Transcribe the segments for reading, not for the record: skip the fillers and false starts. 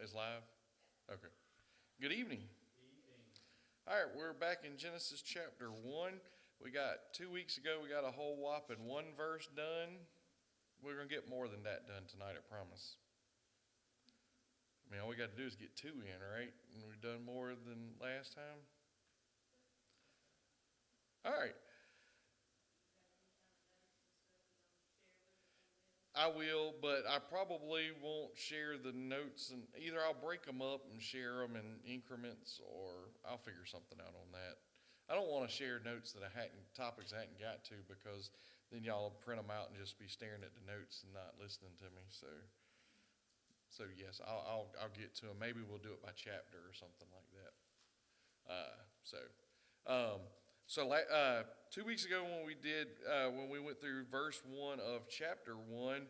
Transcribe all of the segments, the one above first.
It's live? Okay. Good evening. All right, we're back in Genesis chapter 1. We got 2 weeks ago, we got a whole whopping one verse done. We're going to get more than that done tonight, I promise. I mean, all we got to do is get two in, right? And we've done more than last time. All right. I will, but I probably won't share the notes, and either I'll break them up and share them in increments, or I'll figure something out on that. I don't want to share notes that topics I hadn't got to, because then y'all will print them out and just be staring at the notes and not listening to me. So yes, I'll get to them. Maybe we'll do it by chapter or something like that. Uh, so. Um, So 2 weeks ago when we went through verse 1 of chapter 1,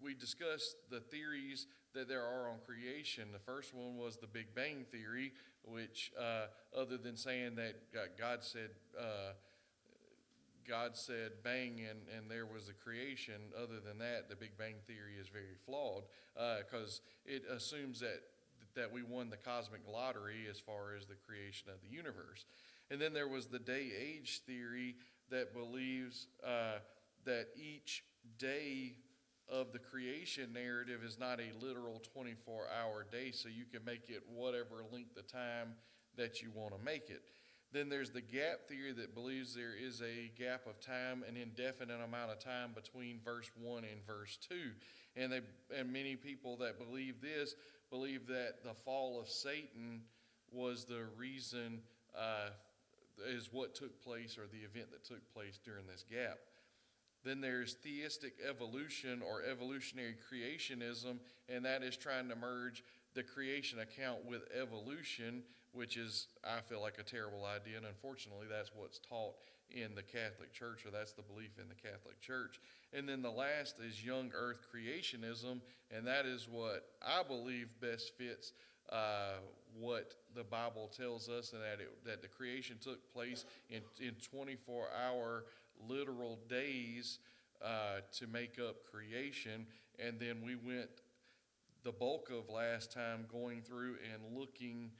we discussed the theories that there are on creation. The first one was the Big Bang theory, which other than saying that God said bang and there was a creation, other than that, the Big Bang theory is very flawed, because it assumes that we won the cosmic lottery as far as the creation of the universe. And then there was the day-age theory that believes that each day of the creation narrative is not a literal 24-hour day, so you can make it whatever length of time that you want to make it. Then there's the gap theory that believes there is a gap of time, an indefinite amount of time between verse 1 and verse 2. And many people that believe this believe that the fall of Satan was the reason is what took place, or the event that took place during this gap. Then there's theistic evolution or evolutionary creationism, and that is trying to merge the creation account with evolution, which is, I feel like, a terrible idea, and unfortunately that's what's taught in the Catholic Church, or that's the belief in the Catholic Church. And then the last is young earth creationism, and that is what I believe best fits what the Bible tells us, and that the creation took place in 24-hour literal days to make up creation. And then we went the bulk of last time going through and looking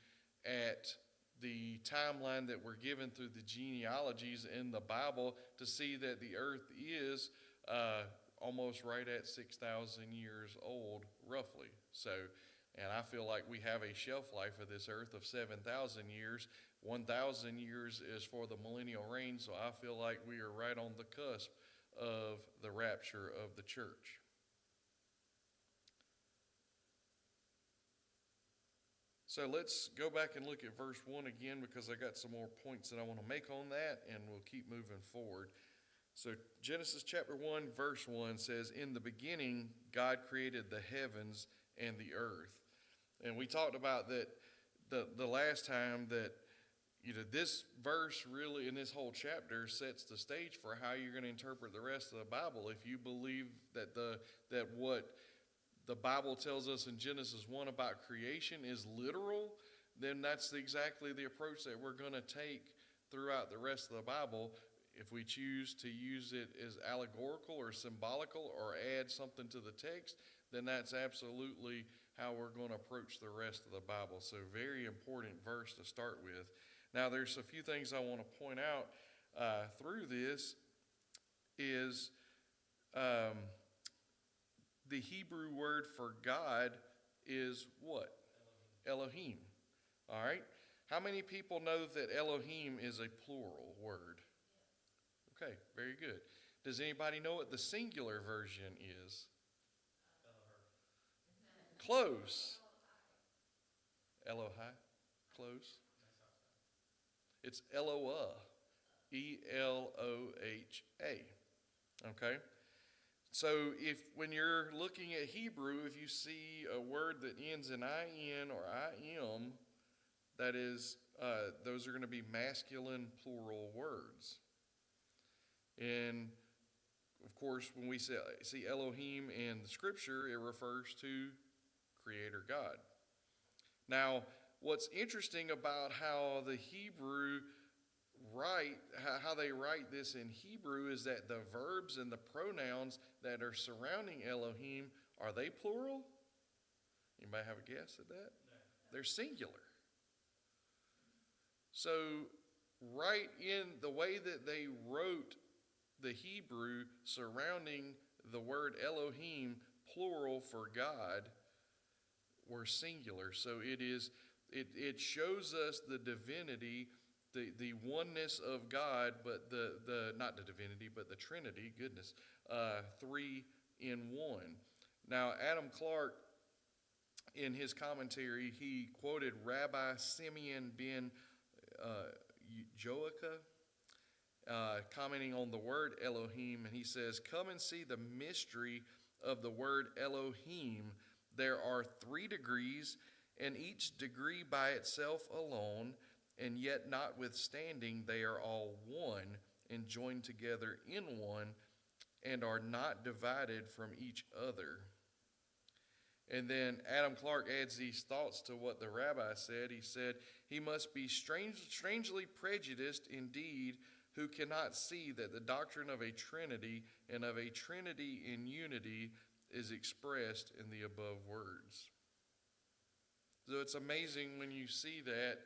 at the timeline that we're given through the genealogies in the Bible to see that the earth is almost right at 6,000 years old, roughly. And I feel like we have a shelf life of this earth of 7,000 years. 1,000 years is for the millennial reign, so I feel like we are right on the cusp of the rapture of the church. So let's go back and look at verse 1 again, because I got some more points that I want to make on that, and we'll keep moving forward. So Genesis chapter 1, verse 1 says, "In the beginning, God created the heavens and the earth." And we talked about that the last time that this verse really, in this whole chapter, sets the stage for how you're going to interpret the rest of the Bible. If you believe that what the Bible tells us in Genesis 1 about creation is literal, then that's exactly the approach that we're going to take throughout the rest of the Bible. If we choose to use it as allegorical or symbolical or add something to the text, then that's absolutely how we're going to approach the rest of the Bible. So very important verse to start with. Now there's a few things I want to point out through this is the Hebrew word for God is what? Elohim. All right. How many people know that Elohim is a plural word? Okay, very good. Does anybody know what the singular version is? Close. Elohai. Close. It's Eloah. Eloha. Okay. So when you're looking at Hebrew, if you see a word that ends in in or im, that is, those are going to be masculine plural words. And of course, when we see Elohim in the scripture, it refers to Creator God. Now, what's interesting about how the Hebrew how they write this in Hebrew is that the verbs and the pronouns that are surrounding Elohim, are they plural? Anybody have a guess at that? They're singular. So, right in the way that they wrote the Hebrew surrounding the word Elohim, plural for God, were singular. So it shows us the divinity, the oneness of God, but the not the divinity, but the Trinity. Goodness, three in one. Now, Adam Clark, in his commentary, he quoted Rabbi Simeon ben Joachim, commenting on the word Elohim, and he says, "Come and see the mystery of the word Elohim. There are 3 degrees, and each degree by itself alone, and yet notwithstanding they are all one and joined together in one, and are not divided from each other." And then Adam Clark adds these thoughts to what the rabbi said. He said, "He must be strangely prejudiced indeed, who cannot see that the doctrine of a Trinity and of a Trinity in unity is expressed in the above words." So it's amazing when you see that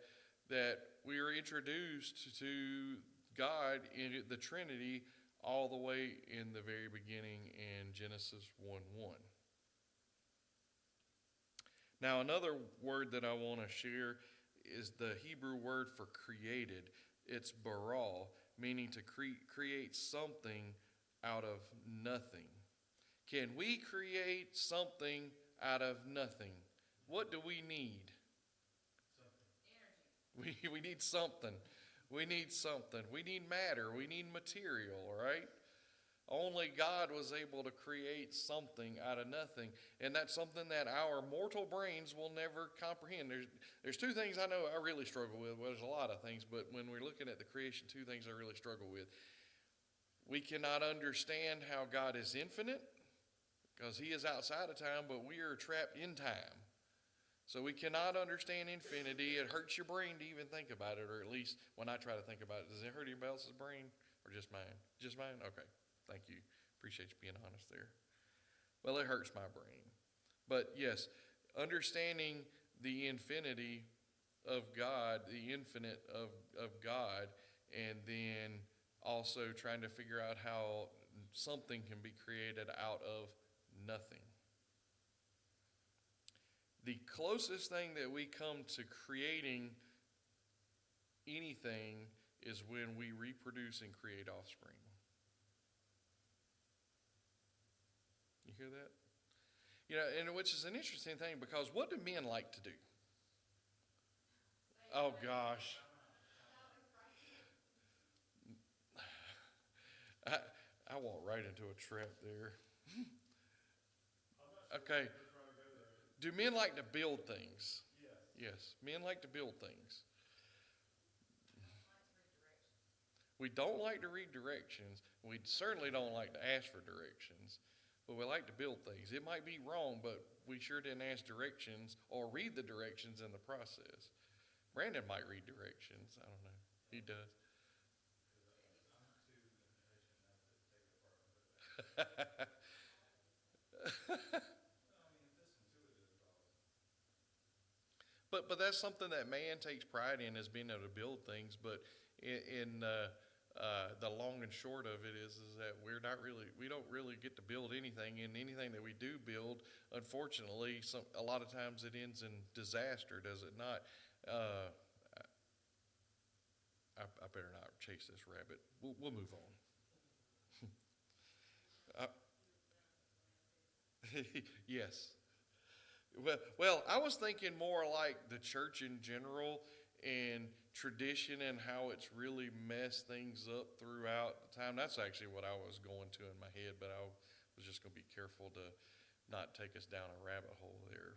we are introduced to God in the Trinity all the way in the very beginning in Genesis 1:1. Now, another word that I want to share is the Hebrew word for created. It's bara, meaning to create something out of nothing. Can we create something out of nothing? What do we need? Energy. We need something. We need something. We need matter. We need material, right? Only God was able to create something out of nothing. And that's something that our mortal brains will never comprehend. There's 2 things I know I really struggle with. Well, there's a lot of things, but when we're looking at the creation, 2 things I really struggle with. We cannot understand how God is infinite, because he is outside of time, but we are trapped in time. So we cannot understand infinity. It hurts your brain to even think about it, or at least when I try to think about it. Does it hurt anybody else's brain, or just mine? Just mine? Okay. Thank you. Appreciate you being honest there. Well, it hurts my brain. But yes, understanding the infinity of God, the infinite of God, and then also trying to figure out how something can be created out of nothing. The closest thing that we come to creating anything is when we reproduce and create offspring. You hear that? You know, and which is an interesting thing, because what do men like to do? Oh gosh. I walked right into a trap there. Okay. Do men like to build things? Yes. Men like to build things. We don't like to read directions. We certainly don't like to ask for directions. But we like to build things. It might be wrong, but we sure didn't ask directions or read the directions in the process. Brandon might read directions. I don't know. He does. But that's something that man takes pride in, is being able to build things. But in the long and short of it is that we don't really get to build anything, and anything that we do build, unfortunately, a lot of times it ends in disaster, does it not? I better not chase this rabbit. We'll move on. Yes. Well, I was thinking more like the church in general and tradition, and how it's really messed things up throughout time. That's actually what I was going to in my head, but I was just going to be careful to not take us down a rabbit hole there.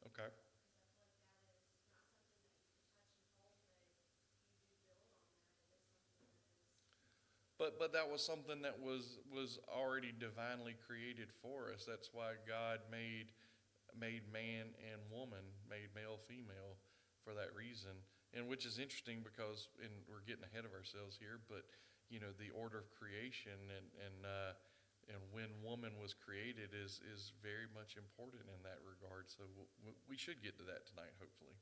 Okay. But that was something that was already divinely created for us. That's why God made man and woman, made male female, for that reason. And which is interesting because, and we're getting ahead of ourselves here, but the order of creation and when woman was created is very much important in that regard. So we should get to that tonight, hopefully.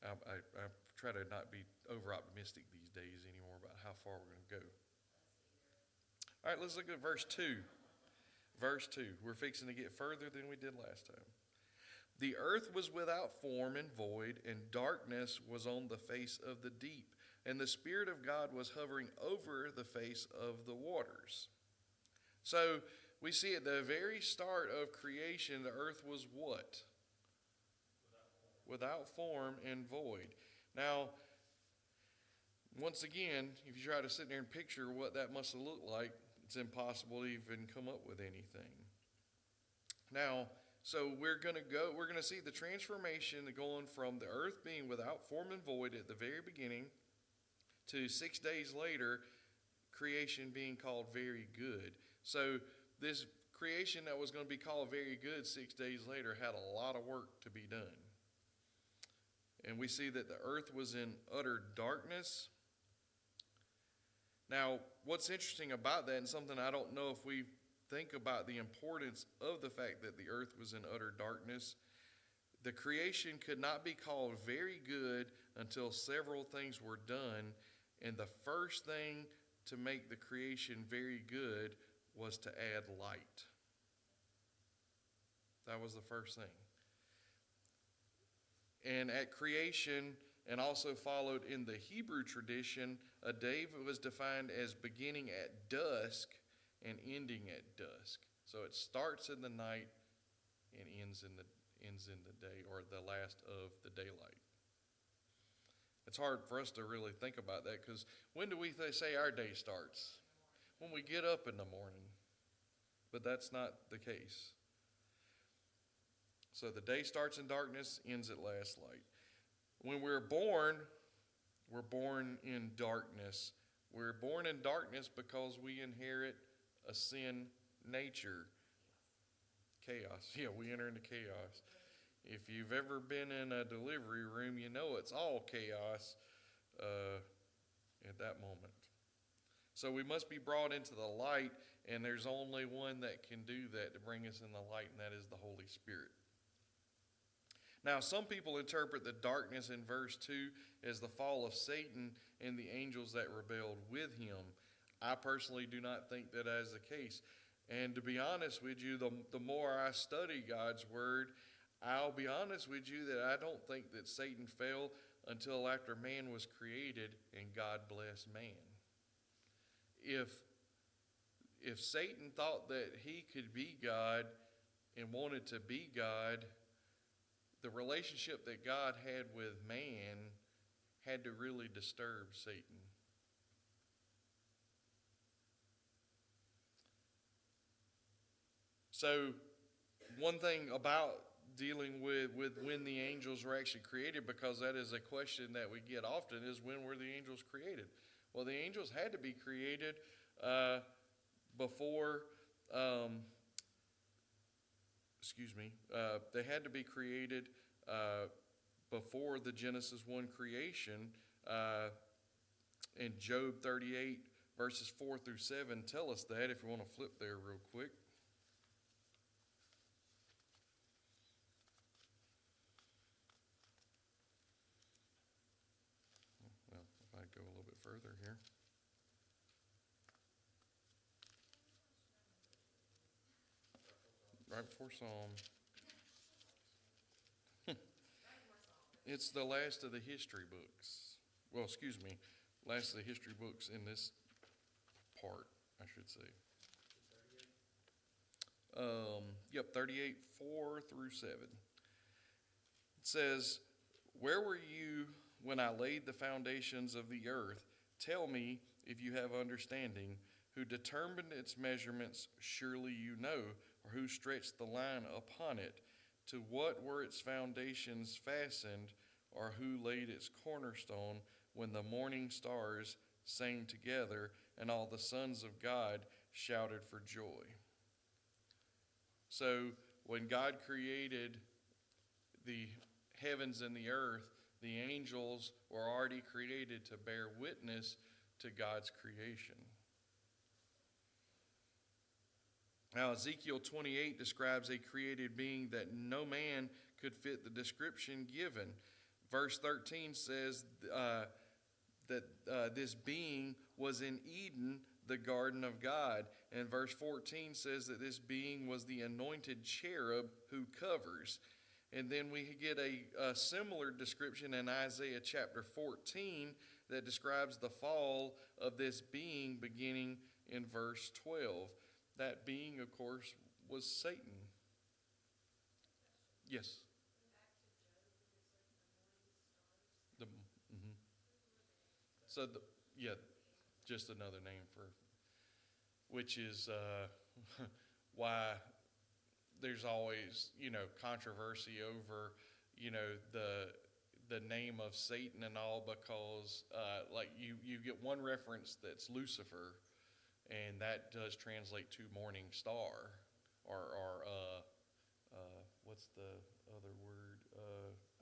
I try to not be over optimistic these days anymore about how far we're going to go. All right, let's look at verse 2. Verse 2. We're fixing to get further than we did last time. The earth was without form and void, and darkness was on the face of the deep, and the Spirit of God was hovering over the face of the waters. So we see at the very start of creation, the earth was what? Without form and void. Now, once again, if you try to sit there and picture what that must have looked like, it's impossible to even come up with anything. Now, so we're going to see the transformation going from the earth being without form and void at the very beginning to 6 days later, creation being called very good. So this creation that was going to be called very good 6 days later had a lot of work to be done. And we see that the earth was in utter darkness. Now, what's interesting about that, and something I don't know if we think about the importance of the fact that the earth was in utter darkness, the creation could not be called very good until several things were done. And the first thing to make the creation very good was to add light. That was the first thing. And at creation, and also followed in the Hebrew tradition, a day was defined as beginning at dusk and ending at dusk. So it starts in the night and ends in the day, or the last of the daylight. It's hard for us to really think about that, because when do we say our day starts? When we get up in the morning. But that's not the case. So the day starts in darkness, ends at last light. When we're born in darkness. We're born in darkness because we inherit a sin nature. Chaos. Yeah, we enter into chaos. If you've ever been in a delivery room, you know it's all chaos at that moment. So we must be brought into the light, and there's only one that can do that to bring us in the light, and that is the Holy Spirit. Now, some people interpret the darkness in verse 2 as the fall of Satan and the angels that rebelled with him. I personally do not think that is the case. And to be honest with you, the more I study God's word, I'll be honest with you that I don't think that Satan fell until after man was created and God blessed man. If Satan thought that he could be God and wanted to be God, the relationship that God had with man had to really disturb Satan. So one thing about dealing with when the angels were actually created, because that is a question that we get often, is when were the angels created? Well, the angels had to be created before, they had to be created before the Genesis 1 creation. And Job 38 verses 4 through 7 tell us that, if you want to flip there real quick. Well, if I go a little bit further here. Right before Psalm. It's the last of the history books. Well, last of the history books in this part, I should say. 38, 4 through 7. It says, "Where were you when I laid the foundations of the earth? Tell me, if you have understanding. Who determined its measurements? Surely you know. Or who stretched the line upon it? To what were its foundations fastened? Or who laid its cornerstone when the morning stars sang together and all the sons of God shouted for joy?" So when God created the heavens and the earth The angels were already created to bear witness to God's creation. Now, Ezekiel 28 describes a created being that no man could fit the description given. Verse 13 says that this being was in Eden, the garden of God. And verse 14 says that this being was the anointed cherub who covers. And then we get a similar description in Isaiah chapter 14 that describes the fall of this being beginning in verse 12. That being, of course, was Satan. Yes. Mhm. So, just another name for, which is why there's always, controversy over, the name of Satan and all, because like you get one reference that's Lucifer, and that does translate to morning star, or what's the other word?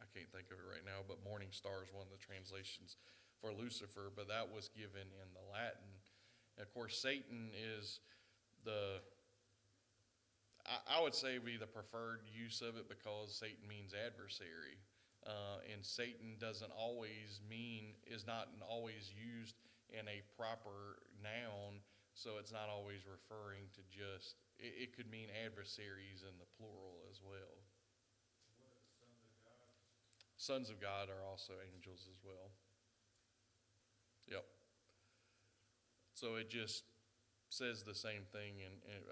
I can't think of it right now, but morning star is one of the translations for Lucifer, but that was given in the Latin. And of course, Satan is I would say be the preferred use of it, because Satan means adversary. And Satan is not always used in a proper noun, so it's not always referring to just, it could mean adversaries in the plural as well. What are the sons of God? Sons of God are also angels as well. Yep. So it just says the same thing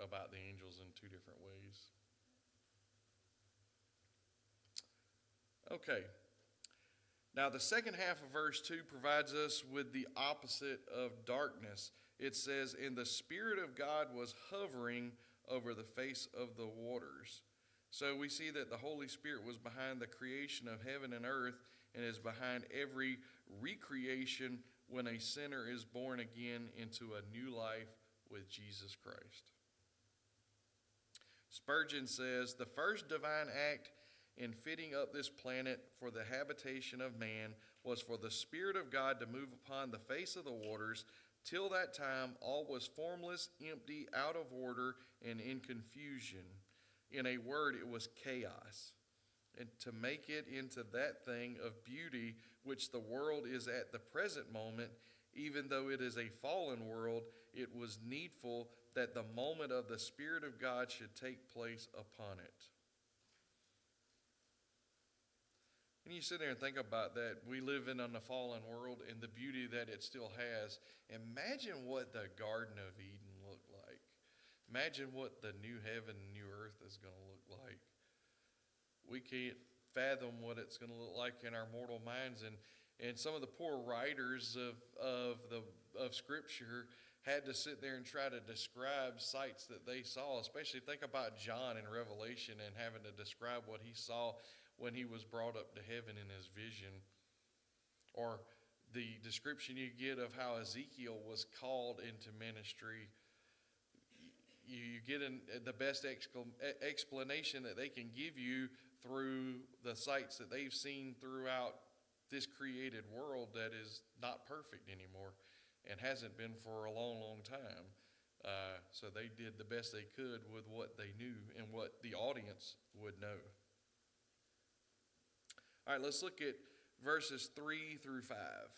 about the angels in two different ways. Okay. Now, the second half of verse 2 provides us with the opposite of darkness. It says, "And the Spirit of God was hovering over the face of the waters." So we see that the Holy Spirit was behind the creation of heaven and earth, and is behind every recreation when a sinner is born again into a new life with Jesus Christ. Spurgeon says, "The first divine act in fitting up this planet for the habitation of man was for the Spirit of God to move upon the face of the waters. Till that time, all was formless, empty, out of order, and in confusion. In a word, it was chaos. And to make it into that thing of beauty which the world is at the present moment, even though it is a fallen world, it was needful that the moment of the Spirit of God should take place upon it." And you sit there and think about that. We live in a fallen world and the beauty that it still has. Imagine what the Garden of Eden looked like. Imagine what the new heaven and new earth is going to look like. We can't fathom what it's going to look like in our mortal minds. And some of the poor writers of Scripture had to sit there and try to describe sights that they saw. Especially think about John in Revelation and having to describe what he saw when he was brought up to heaven in his vision. Or the description you get of how Ezekiel was called into ministry. You get the best explanation that they can give you through the sights that they've seen throughout this created world that is not perfect anymore and hasn't been for a long, long time. So they did the best they could with what they knew and what the audience would know. All right, let's look at verses 3 through 5.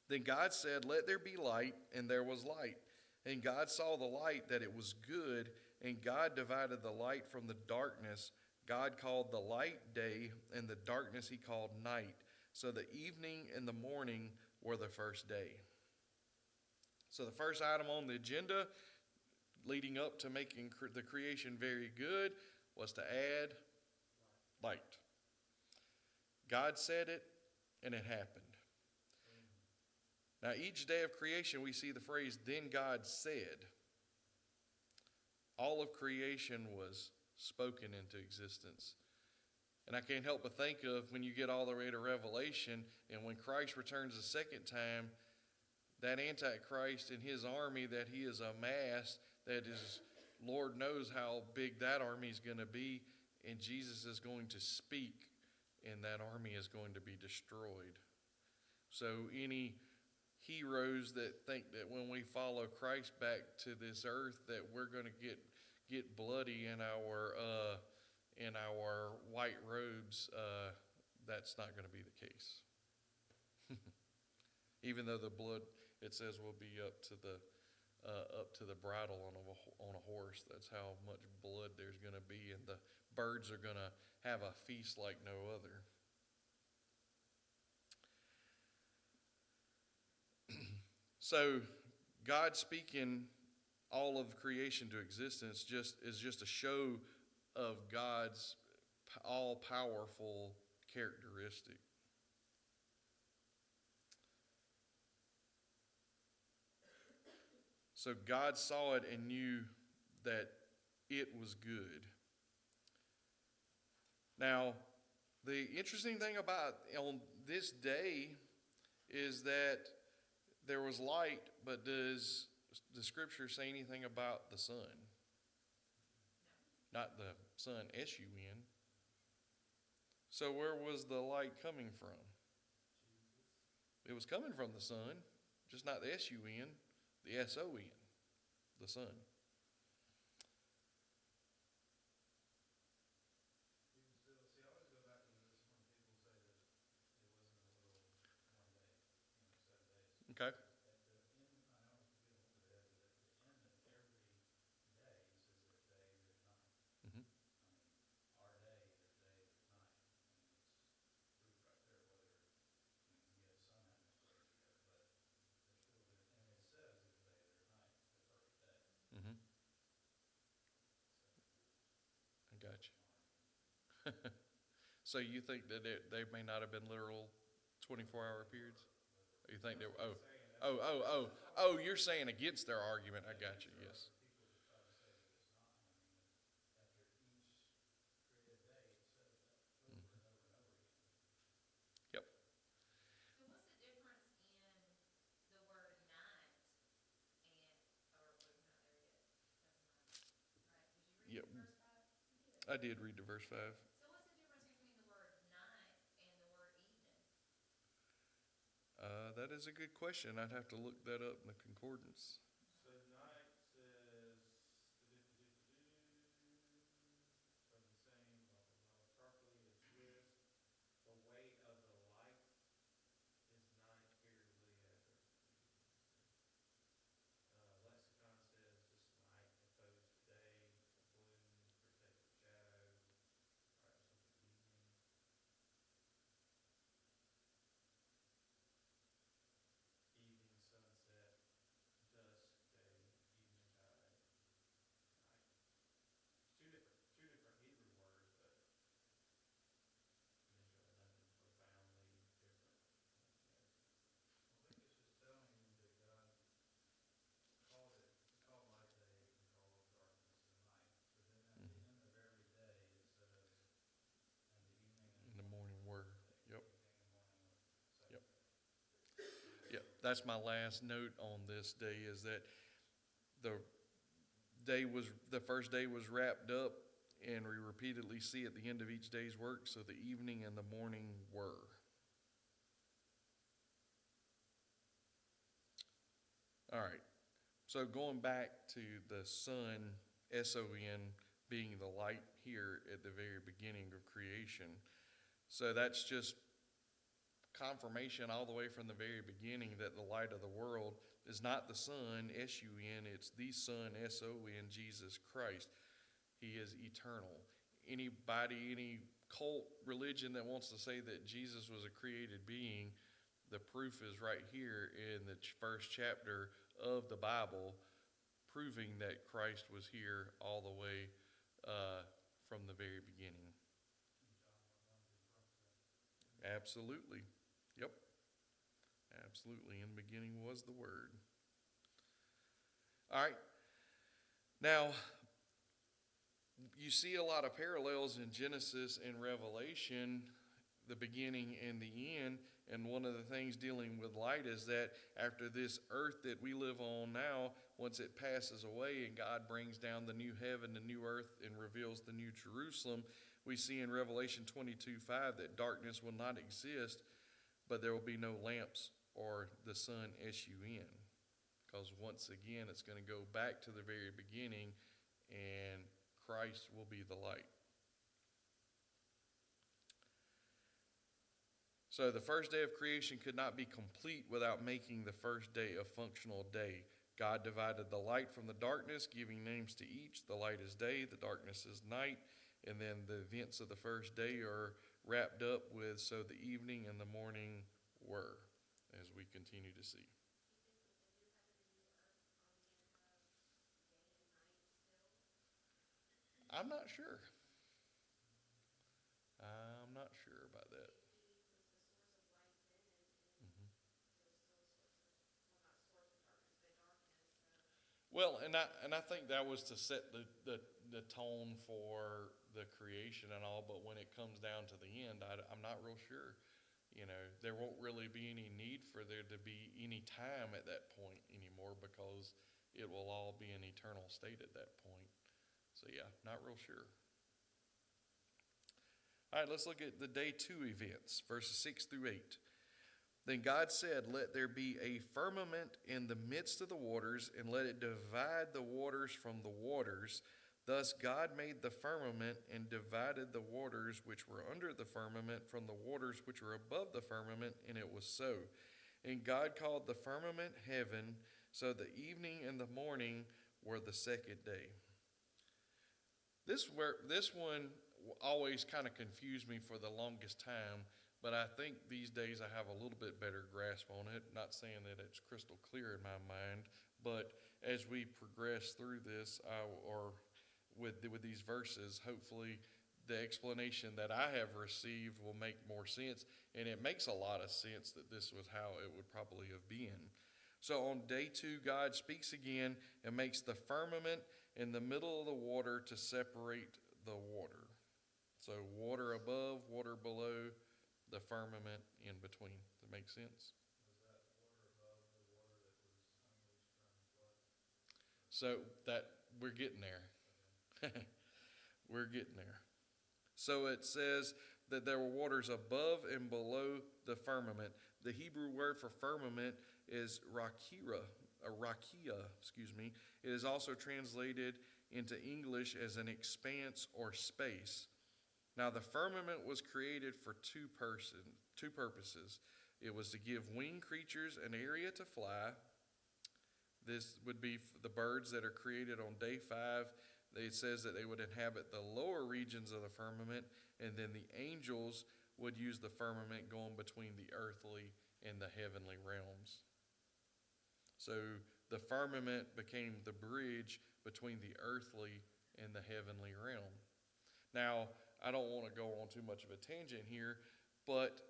"Then God said, 'Let there be light,' and there was light. And God saw the light, that it was good, and God divided the light from the darkness. God called the light day, and the darkness he called night. So the evening and the morning were the first day." So the first item on the agenda, leading up to making the creation very good, was to add light. God said it, and it happened. Now, each day of creation, we see the phrase, "Then God said." All of creation was spoken into existence. And I can't help but think of when you get all the way to Revelation, and when Christ returns the second time, that Antichrist and his army that he has amassed, that is, Lord knows how big that army is going to be, and Jesus is going to speak. and that army is going to be destroyed. So any heroes that think that when we follow Christ back to this earth that we're going to get bloody in our white robes, that's not going to be the case. Even though the blood, it says, will be up to the bridle on a horse. That's how much blood there's going to be, and the birds are going to have a feast like no other. So, God speaking all of creation to existence is just a show of God's all-powerful characteristic. So God saw it and knew that it was good. Now, the interesting thing about on this day is that there was light, but does the scripture say anything about the sun? Not the sun, S-U-N. So where was the light coming from? It was coming from the sun, just not the S-U-N, the S-O-N, the sun. See, I always go back to this when people say that it wasn't a literal one day, 7 days. Okay. At the end, I know I'm getting a little bit ahead, but at the end of every day, he says there's day, there's night. Mm-hmm. I mean, our day, there's day, there's night. I mean, it's proof right there, whether, yes, sun happens first, but there's still, and it says there's day, there's night, the first day. Mm-hmm. I got you. So you think that they may not have been literal 24-hour periods? You think they were, you're saying against their argument. I got you, yes. People that try to say that it's not, I mean, after each created day, it says that over and over and over again. Yep. So what's the difference in the word night and, or we're not there yet? Never mind. Right, did you read Yep. verse 5? You did. I did read to verse 5. So what's the difference between the word night and the word evening? That is a good question. I'd have to look that up in the concordance. So night says, from the same, blah, blah, blah, sharply as this, the weight of the light is night figuratively as lexicon says just night opposed to day, a gloom, protective shadow, brightness of the evening. Evening, sunset, dusk, day, evening tide, night. It's two different Hebrew words, but there's really nothing profoundly different. I think it's just telling you that God called it, he called light day and called darkness the night. But then at the end of every day, it says, and the evening and In the morning were. Yep. evening and morning were second Yep. day. Yep. That's my last note on this day, is that the first day was wrapped up, and we repeatedly see at the end of each day's work, so the evening and the morning were. All right. So going back to the sun, S-O-N, being the light here at the very beginning of creation. So that's just confirmation all the way from the very beginning that the light of the world is not the sun, S-U-N, it's the Son, S-O-N, Jesus Christ. He is eternal. Anybody, any cult religion that wants to say that Jesus was a created being, the proof is right here in the first chapter of the Bible, proving that Christ was here all the way from the very beginning. Absolutely. Yep. Absolutely. In the beginning was the Word. All right. Now, you see a lot of parallels in Genesis and Revelation, the beginning and the end. And one of the things dealing with light is that after this earth that we live on now, once it passes away and God brings down the new heaven, the new earth, and reveals the new Jerusalem, we see in Revelation 22:5 that darkness will not exist, but there will be no lamps or the sun sun. Because once again, it's going to go back to the very beginning, and Christ will be the light. So the first day of creation could not be complete without making the first day a functional day. God divided the light from the darkness, giving names to each. The light is day, the darkness is night. And then the events of the first day are wrapped up with, so the evening and the morning were, as we continue to see. I'm not sure. I'm not sure about that. Mhm. Well, and I think that was to set the tone for the creation and all, but when it comes down to the end, I'm not real sure. You know, there won't really be any need for there to be any time at that point anymore, because it will all be an eternal state at that point. So yeah, not real sure. All right, let's look at the day 2 events, verses 6 through 8. Then God said, "Let there be a firmament in the midst of the waters, and let it divide the waters from the waters." Thus God made the firmament and divided the waters which were under the firmament from the waters which were above the firmament, and it was so. And God called the firmament heaven. So the evening and the morning were the second day. This one always kind of confused me for the longest time, but I think these days I have a little bit better grasp on it. Not saying that it's crystal clear in my mind, but as we progress through this, or with these verses, hopefully the explanation that I have received will make more sense, and it makes a lot of sense that this was how it would probably have been. So on day 2, God speaks again and makes the firmament in the middle of the water to separate the water. So water above, water below, the firmament in between. Does that make sense? Was that water above the water that was unleashed during the flood? So that we're getting there. Okay. We're getting there. So it says that there were waters above and below the firmament. The Hebrew word for firmament is rakia. It is also translated into English as an expanse or space. Now the firmament was created for two purposes. It was to give winged creatures an area to fly. This would be the birds that are created on day 5. It says that they would inhabit the lower regions of the firmament, and then the angels would use the firmament going between the earthly and the heavenly realms. So the firmament became the bridge between the earthly and the heavenly realm. Now, I don't want to go on too much of a tangent here, but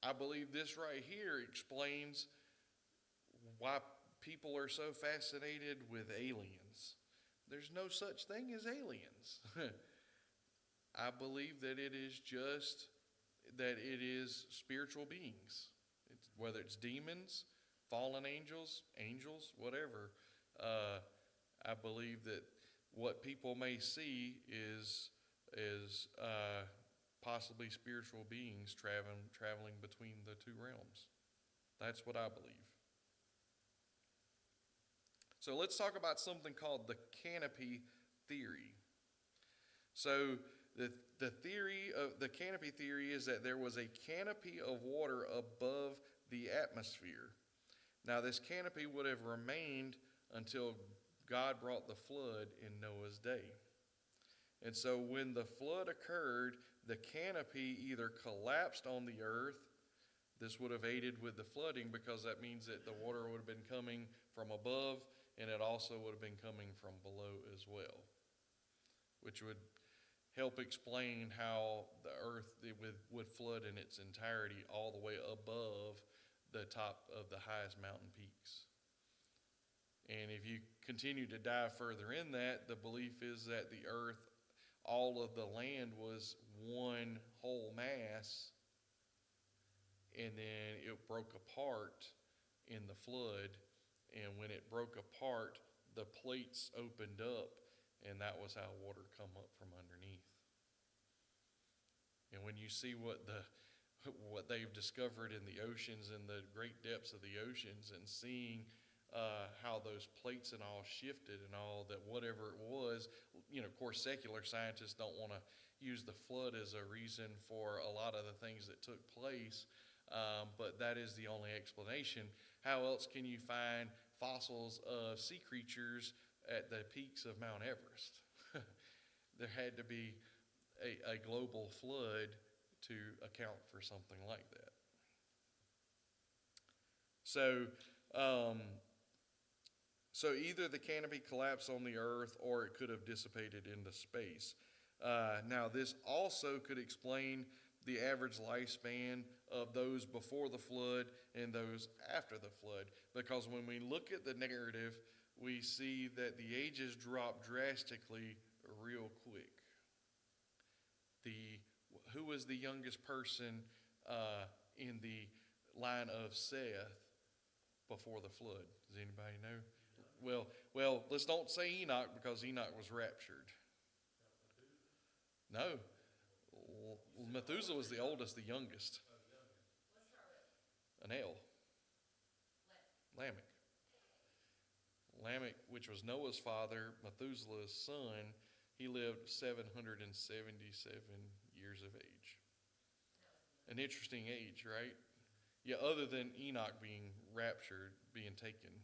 I believe this right here explains why people are so fascinated with aliens. There's no such thing as aliens. I believe that it is spiritual beings. Whether it's demons, fallen angels, whatever. I believe that what people may see is possibly spiritual beings traveling between the two realms. That's what I believe. So let's talk about something called the canopy theory. So the theory of the canopy theory is that there was a canopy of water above the atmosphere. Now this canopy would have remained until God brought the flood in Noah's day. And so when the flood occurred, the canopy either collapsed on the earth. This would have aided with the flooding, because that means that the water would have been coming from above, and it also would have been coming from below as well, which would help explain how the earth would flood in its entirety all the way above the top of the highest mountain peaks. And if you continue to dive further in that, the belief is that the earth, all of the land was one whole mass, and then it broke apart in the flood. And when it broke apart, the plates opened up, and that was how water come up from underneath. when you see what they've discovered in the oceans and the great depths of the oceans, and seeing how those plates and all shifted and all that, whatever it was, of course, secular scientists don't want to use the flood as a reason for a lot of the things that took place, but that is the only explanation. How else can you find fossils of sea creatures at the peaks of Mount Everest? There had to be a global flood to account for something like that. So either the canopy collapsed on the earth, or it could have dissipated into space. Now, this also could explain the average lifespan of those before the flood and those after the flood, because when we look at the narrative, we see that the ages drop drastically real quick. Who was the youngest person in the line of Seth before the flood? Does anybody know? Well, let's don't say Enoch, because Enoch was raptured. No. Methuselah was the oldest, the youngest. Let's start with An L. Lamech. Lamech, which was Noah's father, Methuselah's son, he lived 777 years of age. An interesting age, right? Yeah, other than Enoch being raptured, being taken.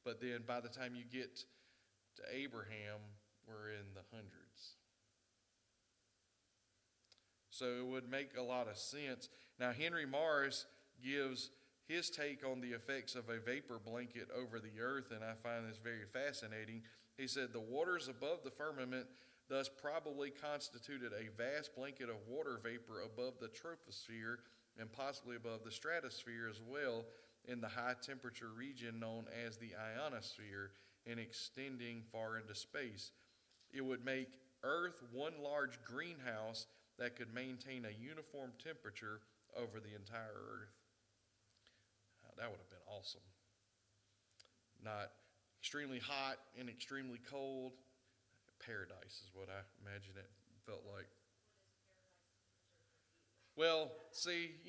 But then by the time you get to Abraham, we're in the hundreds. So it would make a lot of sense. Now, Henry Morris gives his take on the effects of a vapor blanket over the earth, and I find this very fascinating. He said, the waters above the firmament thus probably constituted a vast blanket of water vapor above the troposphere, and possibly above the stratosphere as well, in the high temperature region known as the ionosphere, and extending far into space. It would make Earth one large greenhouse that could maintain a uniform temperature over the entire Earth. That would have been awesome. Not extremely hot and extremely cold. Paradise is what I imagine it felt like. Well, see,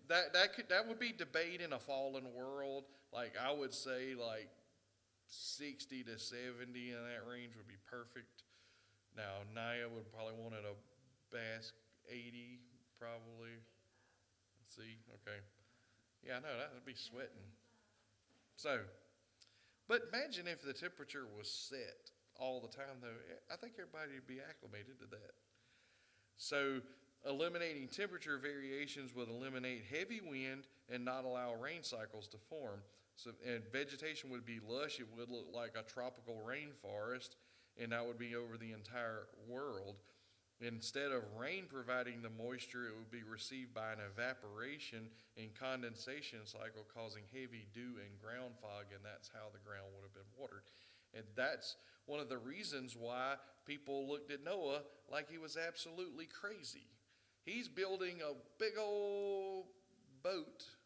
that would be debate in a fallen world. Like, I would say like 60 to 70 in that range would be perfect. Now, Naya would probably want it a bask 80, probably. Let's see, okay. Yeah, I know, that would be sweating. So, but imagine if the temperature was set all the time, though. I think everybody would be acclimated to that. So, eliminating temperature variations would eliminate heavy wind and not allow rain cycles to form. So, and vegetation would be lush. It would look like a tropical rainforest, and that would be over the entire world. Instead of rain providing the moisture, it would be received by an evaporation and condensation cycle, causing heavy dew and ground fog, and that's how the ground would have been watered. And that's one of the reasons why people looked at Noah like he was absolutely crazy. He's building a big old boat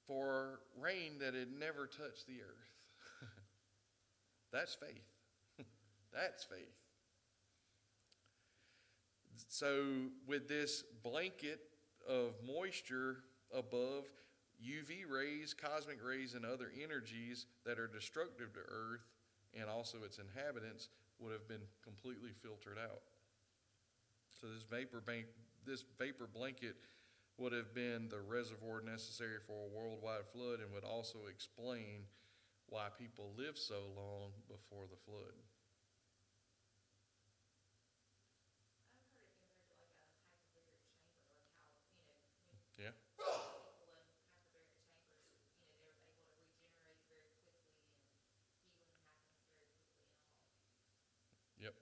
for rain that had never touched the earth. That's faith. That's faith. So with this blanket of moisture above, UV rays, cosmic rays, and other energies that are destructive to Earth and also its inhabitants would have been completely filtered out. So this vapor blanket would have been the reservoir necessary for a worldwide flood, and would also explain why people lived so long before the flood. Yeah. People in hyperbaric chambers, they're able to regenerate very quickly, and healing happens very quickly and all. Yep.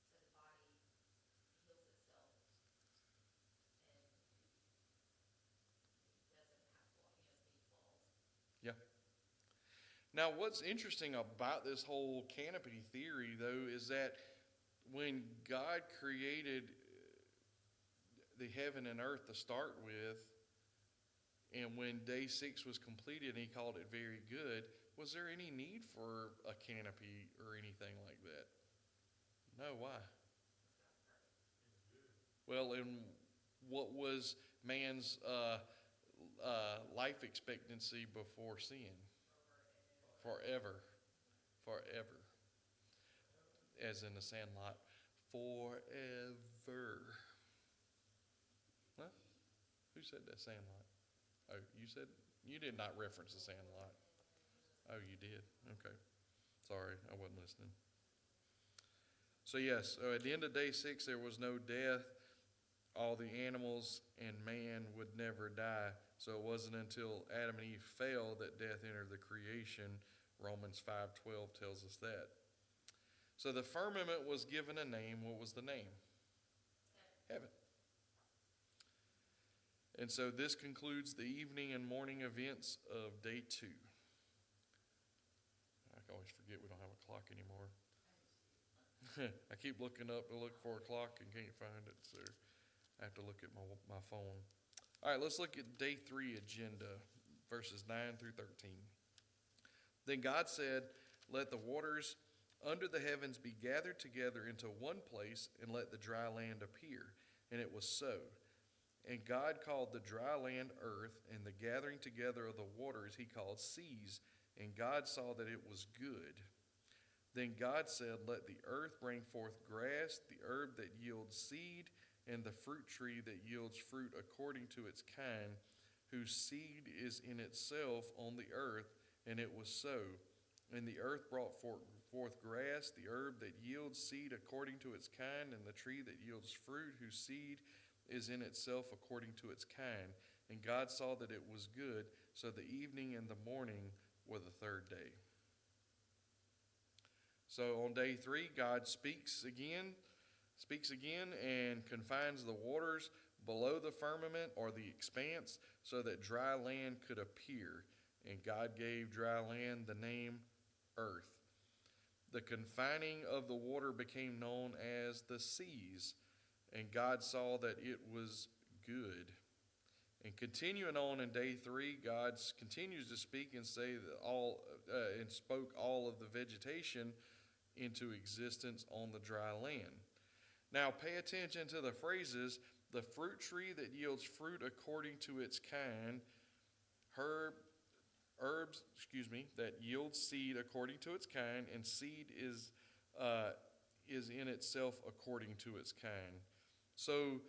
So the body heals itself and doesn't have flaws, as many flaws. Yeah. Now, what's interesting about this whole canopy theory, though, is that when God created the heaven and earth to start with, and when day 6 was completed and he called it very good, was there any need for a canopy or anything like that? No, why? Well, and what was man's life expectancy before sin? Forever. Forever. As in the Sandlot. Forever. Huh? Who said that Sandlot? Oh, you said? You did not reference the Sandlot. Oh, you did? Okay. Sorry, I wasn't listening. So, yes, so at the end of day 6, there was no death. All the animals and man would never die. So it wasn't until Adam and Eve fell that death entered the creation. Romans 5:12 tells us that. So the firmament was given a name. What was the name? Heaven. And so this concludes the evening and morning events of day 2. I always forget we don't have a clock anymore. I keep looking up to look for a clock and can't find it, so I have to look at my phone. All right, let's look at day 3 agenda, verses 9 through 13. Then God said, "Let the waters under the heavens be gathered together into one place, and let the dry land appear." And it was so. And God called the dry land earth, and the gathering together of the waters he called seas. And God saw that it was good. Then God said, "Let the earth bring forth grass, the herb that yields seed, and the fruit tree that yields fruit according to its kind, whose seed is in itself on the earth." And it was so. And the earth brought forth grass, the herb that yields seed according to its kind, and the tree that yields fruit, whose seed is in itself according to its kind. And God saw that it was good. So the evening and the morning were the third day. So on day 3, God speaks again and confines the waters below the firmament or the expanse so that dry land could appear. And God gave dry land the name earth. The confining of the water became known as the seas, and God saw that it was good. And continuing on in day 3, God continues to speak and say that and spoke all of the vegetation into existence on the dry land. Now pay attention to the phrases: the fruit tree that yields fruit according to its kind, herbs that yield seed according to its kind, and seed is in itself according to its kind. So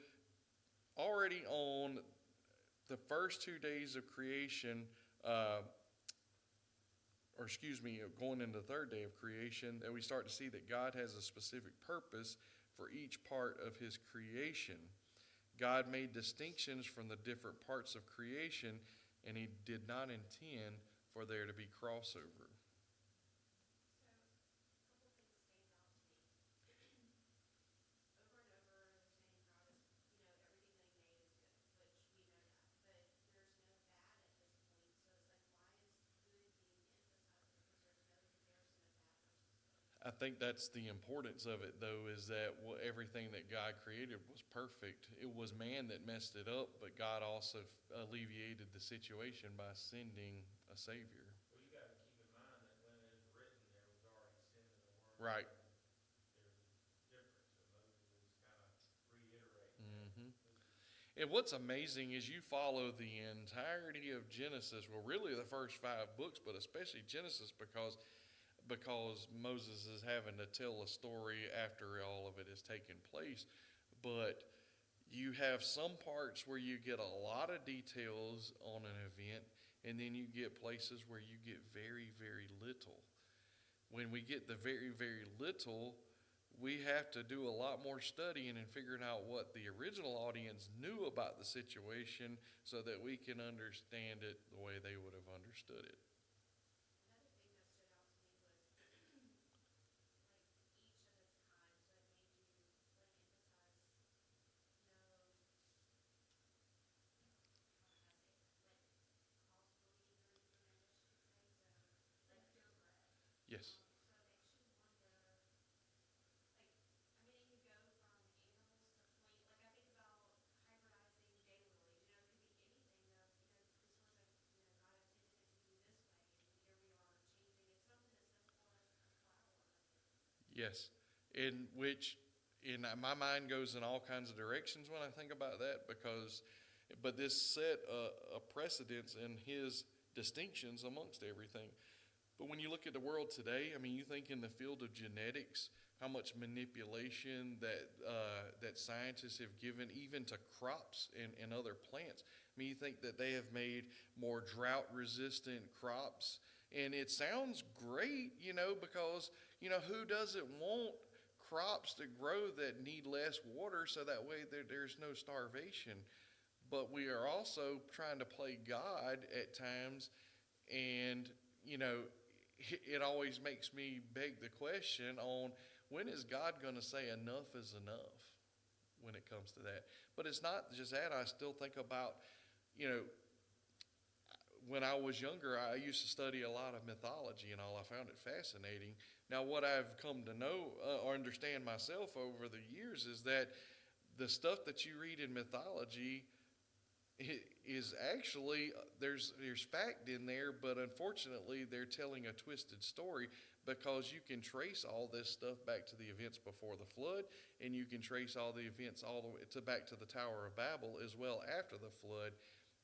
already on the first 2 days of creation, going into the third day of creation, that we start to see that God has a specific purpose for each part of his creation. God made distinctions from the different parts of creation, and he did not intend for there to be crossover. I think that's the importance of it, though, is that everything that God created was perfect. It was man that messed it up, but God also alleviated the situation by sending a Savior. Well, you gotta keep in mind that when it was written, there was already sin in the world. Right. There's a difference, so Moses is kind of reiterating Mm-hmm. that. And what's amazing is you follow the entirety of Genesis, well, really the first 5 books, but especially Genesis, because Moses is having to tell a story after all of it has taken place. But you have some parts where you get a lot of details on an event, and then you get places where you get very, very little. When we get the very, very little, we have to do a lot more studying and figuring out what the original audience knew about the situation so that we can understand it the way they would have understood it. Yes. Yes, in which and my mind goes in all kinds of directions when I think about that but this set a precedence in his distinctions amongst everything. But when you look at the world today, I mean, you think in the field of genetics, how much manipulation that scientists have given even to crops and other plants. I mean, you think that they have made more drought-resistant crops, and it sounds great, because who doesn't want crops to grow that need less water so that way there's no starvation? But we are also trying to play God at times, and it always makes me beg the question on when is God going to say enough is enough when it comes to that. But it's not just that. I still think about, when I was younger, I used to study a lot of mythology and all. I found it fascinating. Now, what I've come to know or understand myself over the years is that the stuff that you read in mythology is actually, there's fact in there, but unfortunately they're telling a twisted story, because you can trace all this stuff back to the events before the flood, and you can trace all the events all the way back to the Tower of Babel as well after the flood.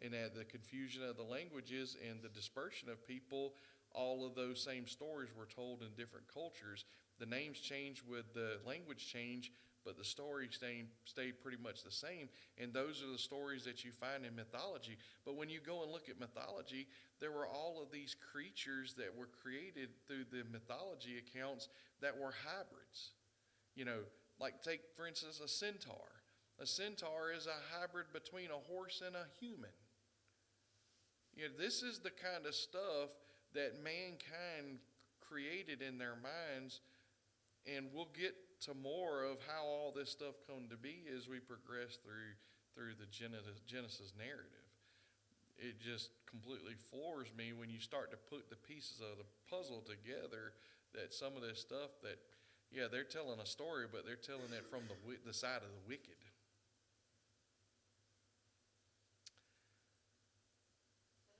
And at the confusion of the languages and the dispersion of people, all of those same stories were told in different cultures. The names changed with the language change, but the story stayed pretty much the same. And those are the stories that you find in mythology. But when you go and look at mythology, there were all of these creatures that were created through the mythology accounts that were hybrids. Like take, for instance, a centaur. A centaur is a hybrid between a horse and a human. This is the kind of stuff that mankind created in their minds, and we'll get to more of how all this stuff come to be as we progress through the Genesis narrative. It just completely floors me when you start to put the pieces of the puzzle together, that some of this stuff that, they're telling a story, but they're telling it from the side of the wicked.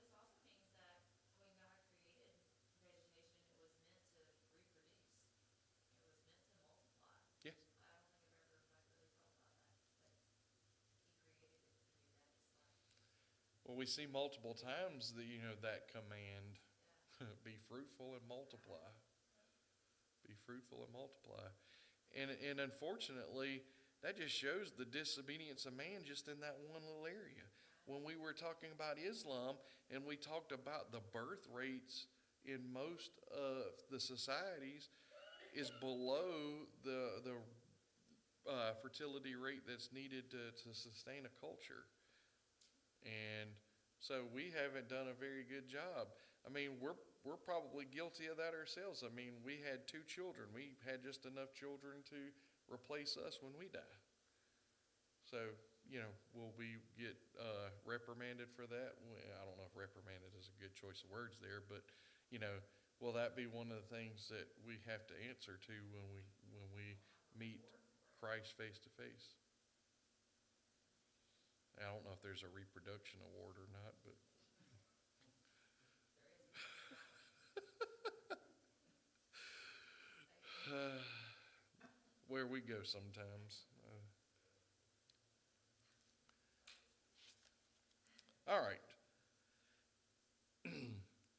But this also means that when God created vegetation, it was meant to reproduce. It was meant to multiply. Yeah. I don't think I've ever really thought about that, but He created it to do that. It's like, Well, we see multiple times that command, yeah. be fruitful and multiply. Be fruitful and multiply. And unfortunately, that just shows the disobedience of man just in that one little area. When we were talking about Islam and we talked about the birth rates in most of the societies is below the fertility rate that's needed to sustain a culture. And so we haven't done a very good job. I mean, we're probably guilty of that ourselves. I mean, we had 2 children. We had just enough children to replace us when we die. So, will we get reprimanded for that? Well, I don't know if reprimanded is a good choice of words there, but, will that be one of the things that we have to answer to when we meet Christ face to face? I don't know if there's a reproduction award or not, but where we go sometimes. All right.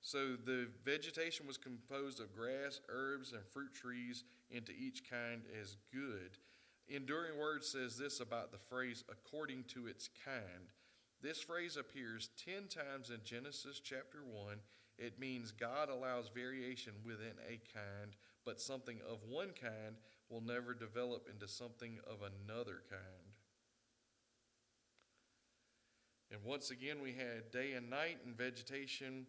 So the vegetation was composed of grass, herbs, and fruit trees, and to each kind as good. Enduring Word says this about the phrase according to its kind. This phrase appears 10 times in Genesis chapter 1. It means God allows variation within a kind, but something of one kind will never develop into something of another kind. And once again, we had day and night and vegetation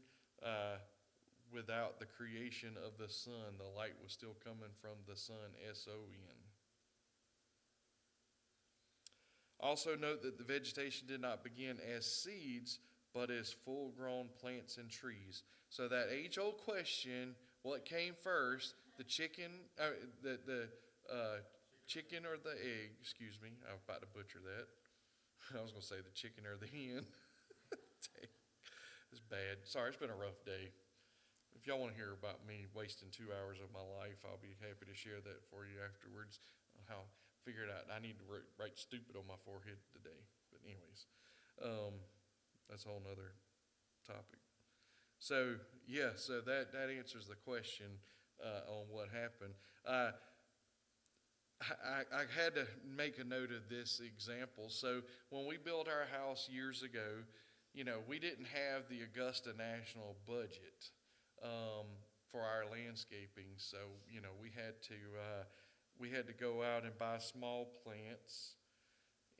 without the creation of the sun. The light was still coming from the sun, S-O-N. Also note that the vegetation did not begin as seeds, but as full-grown plants and trees. So that age-old question, what came first, the chicken, chicken or the egg? Excuse me, I was about to butcher that. I was going to say the chicken or the hen. It's bad. Sorry, it's been a rough day. If y'all want to hear about me wasting 2 hours of my life, I'll be happy to share that for you afterwards. How figured out I need to write stupid on my forehead today. But anyways, um, that's a whole nother topic. So yeah, so that answers the question on what happened. I had to make a note of this example. So when we built our house years ago, we didn't have the Augusta National budget for our landscaping. So we had to go out and buy small plants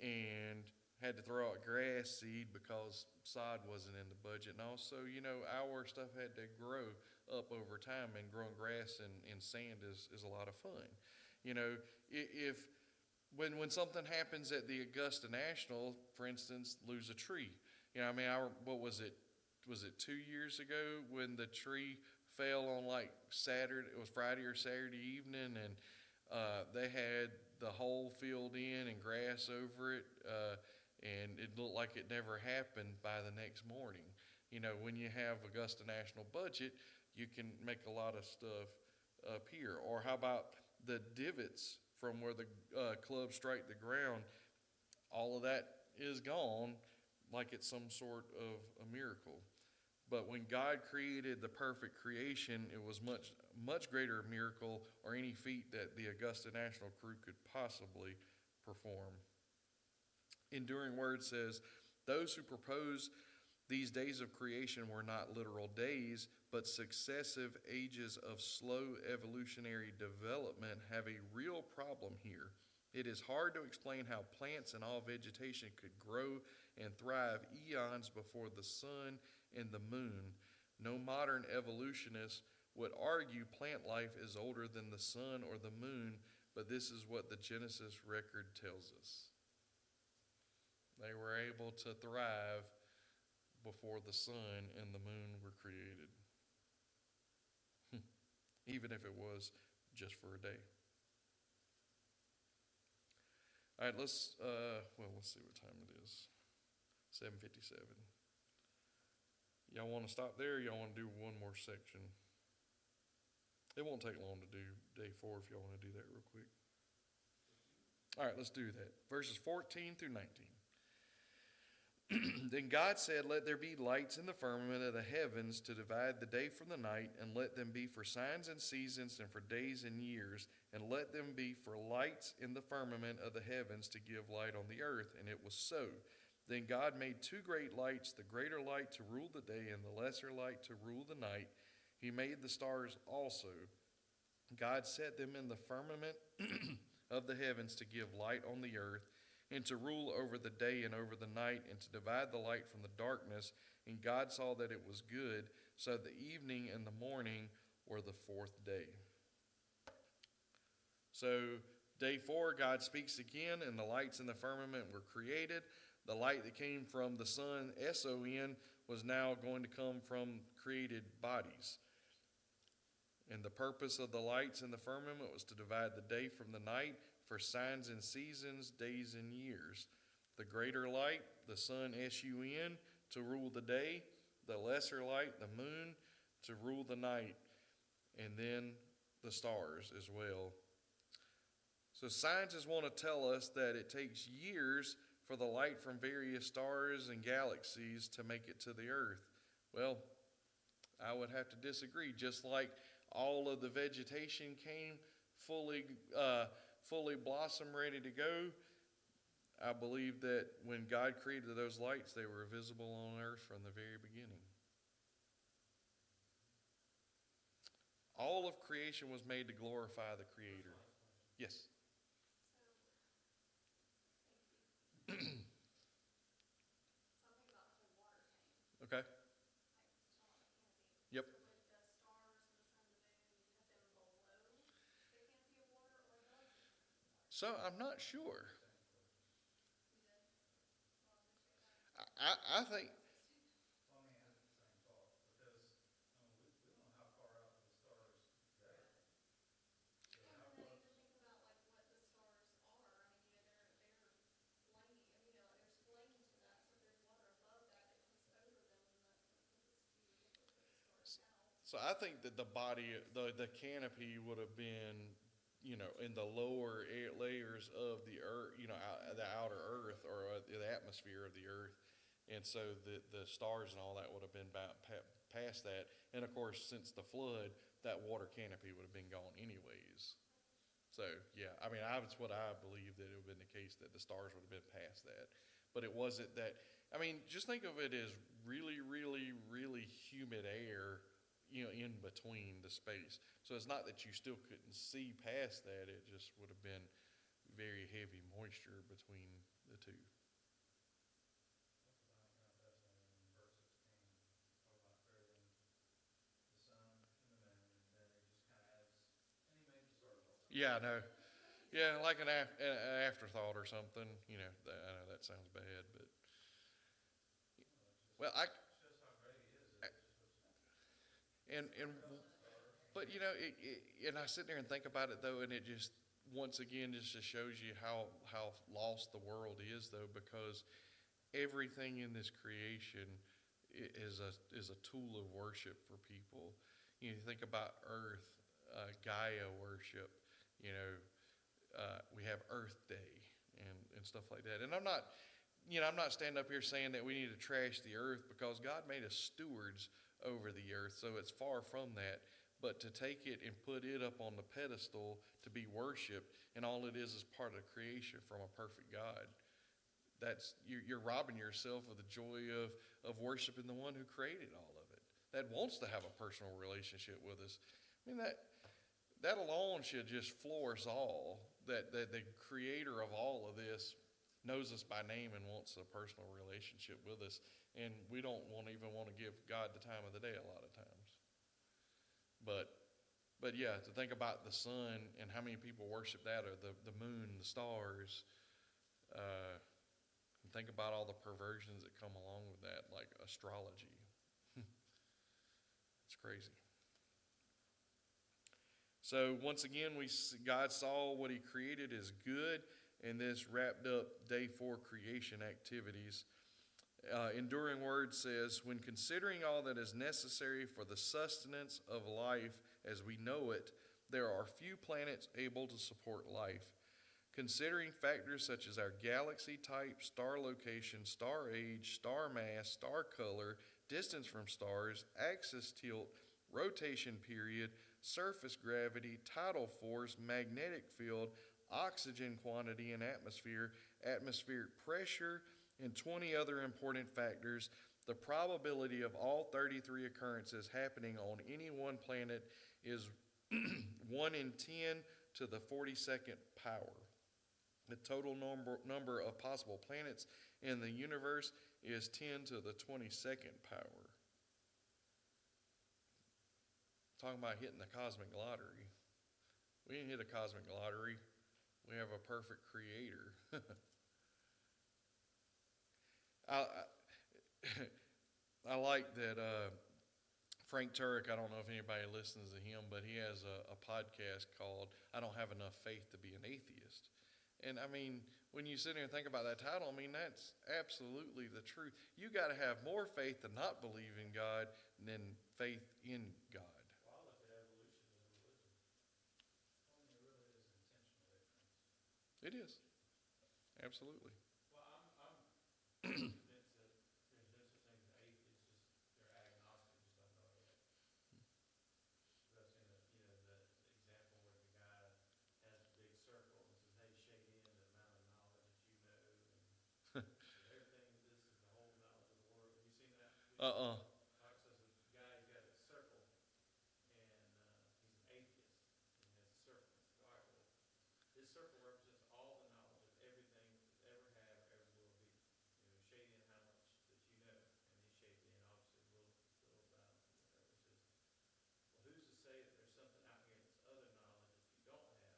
and had to throw out grass seed because sod wasn't in the budget. And also, our stuff had to grow up over time, and growing grass in sand is a lot of fun. If when something happens at the Augusta National, for instance, lose a tree. What was it? Was it 2 years ago when the tree fell on like Saturday? It was Friday or Saturday evening, and they had the whole field in and grass over it, and it looked like it never happened by the next morning. When you have Augusta National budget, you can make a lot of stuff up here. Or how about the divots from where the clubs strike the ground? All of that is gone, like it's some sort of a miracle. But when God created the perfect creation, it was much greater miracle or any feat that the Augusta National crew could possibly perform. Enduring Word says, those who propose these days of creation were not literal days, but successive ages of slow evolutionary development have a real problem here. It is hard to explain how plants and all vegetation could grow and thrive eons before the sun and the moon. No modern evolutionist would argue plant life is older than the sun or the moon, but this is what the Genesis record tells us. They were able to thrive before the sun and the moon were created, even if it was just for a day. All right, let's see what time it is. 7:57. Y'all want to stop there, or y'all want to do one more section? It won't take long to do day 4 if y'all want to do that real quick. All right, let's do that. Verses 14 through 19. Then God said, let there be lights in the firmament of the heavens to divide the day from the night, and let them be for signs and seasons and for days and years, and let them be for lights in the firmament of the heavens to give light on the earth. And it was so. Then God made 2 great lights, the greater light to rule the day and the lesser light to rule the night. He made the stars also. God set them in the firmament of the heavens to give light on the earth, and to rule over the day and over the night, and to divide the light from the darkness. And God saw that it was good. So the evening and the morning were the 4th day. So day 4, God speaks again, and the lights in the firmament were created. The light that came from the sun, S-O-N, was now going to come from created bodies. And the purpose of the lights in the firmament was to divide the day from the night, for signs and seasons, days and years. The greater light, the sun, S-U-N, to rule the day. The lesser light, the moon, to rule the night. And then the stars as well. So scientists want to tell us that it takes years for the light from various stars and galaxies to make it to the earth. Well, I would have to disagree. Just like all of the vegetation came fully blossom, ready to go, I believe that when God created those lights, they were visible on earth from the very beginning. All of creation was made to glorify the Creator. Yes. Okay. Yep. So I'm not sure. I think. Well, I mean, I had the same thought, because, we don't know how far out the stars go. So how close? So I think that the body, the canopy would have been in the lower layers of the earth, the outer earth or the atmosphere of the earth. And so the stars and all that would have been past that. And of course, since the flood, that water canopy would have been gone anyways. So, yeah, I mean, that's what I believe, that it would have been the case, that the stars would have been past that. But it wasn't that, I mean, just think of it as really, really, really humid air, in between the space. So it's not that you still couldn't see past that, it just would have been very heavy moisture between the two. What about, that's in verse 16, talk about creating the sun and the moon, and then it just kind of adds, and he made the stars also. Yeah, I know. Yeah, like an afterthought or something, I know that sounds bad, but, well, It's just how great he is, it's just, and stars. but and I sit there and think about it though, and it just once again just shows you how lost the world is though, because everything in this creation is a tool of worship for people. You think about Earth, Gaia worship. We have Earth Day and stuff like that. And I'm not standing up here saying that we need to trash the earth, because God made us stewards over the earth, so it's far from that. But to take it and put it up on the pedestal to be worshiped, and all it is part of creation from a perfect God, you're robbing yourself of the joy of worshiping the one who created all of it, that wants to have a personal relationship with us. I mean, that alone should just floor us all, that the creator of all of this knows us by name and wants a personal relationship with us. And we don't even want to give God the time of the day a lot of times. But yeah, to think about the sun and how many people worship that, or the moon, the stars, and think about all the perversions that come along with that, like astrology. It's crazy. So once again, God saw what he created as good, and this wrapped up day 4 creation activities. Enduring Word says, when considering all that is necessary for the sustenance of life as we know it, there are few planets able to support life. Considering factors such as our galaxy type, star location, star age, star mass, star color, distance from stars, axis tilt, rotation period, surface gravity, tidal force, magnetic field, oxygen quantity in atmosphere, atmospheric pressure, and 20 other important factors, the probability of all 33 occurrences happening on any one planet is 1 in 10 to the 42nd power. The total number of possible planets in the universe is 10 to the 22nd power. Talking about hitting the cosmic lottery. We didn't hit a cosmic lottery. We have a perfect creator. I like that Frank Turek, I don't know if anybody listens to him, but he has a podcast called I Don't Have Enough Faith to Be an Atheist. And I mean, when you sit there and think about that title, I mean, that's absolutely the truth. You got to have more faith to not believe in God than faith in God. Well, I look at evolution as a religion. I mean, it really is intentional ignorance. It is. Absolutely. Well, I'm convinced that there's no such thing as an atheist, just they're agnostic, just don't know it yet. But I've seen the example where the guy has the big circle and says, hey, shade in the amount of knowledge that you know, and everything, this is the whole knowledge of the world. Have you seen that? Uh-uh. Like, says the guy's got a circle, and he's an atheist, and he has a circle. I said, all right, well, this circle represents all the knowledge of everything that's ever had or ever will be. Shade in how much that you know, and he shaded in obviously little about whatever. It says, well, who's to say that there's something out here that's other knowledge that you don't have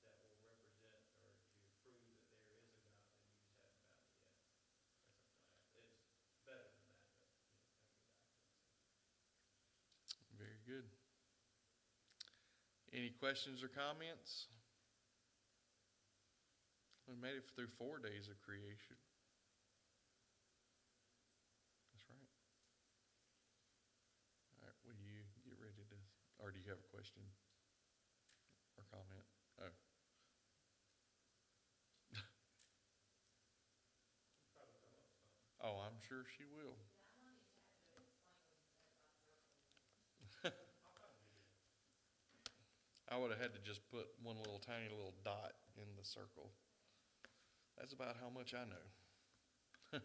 that will represent or to prove that there is a God and you just haven't found it yet, or something like that. It's better than that, but that's the guy. Very good. Any questions or comments? We made it through 4 days of creation. That's right. All right, will you get ready to, or do you have a question or comment? I'm sure she will. Yeah, I'm on the chat to explain what you said about circles. I'll find a video. I would have had to just put one little tiny little dot in the circle. That's about how much I know.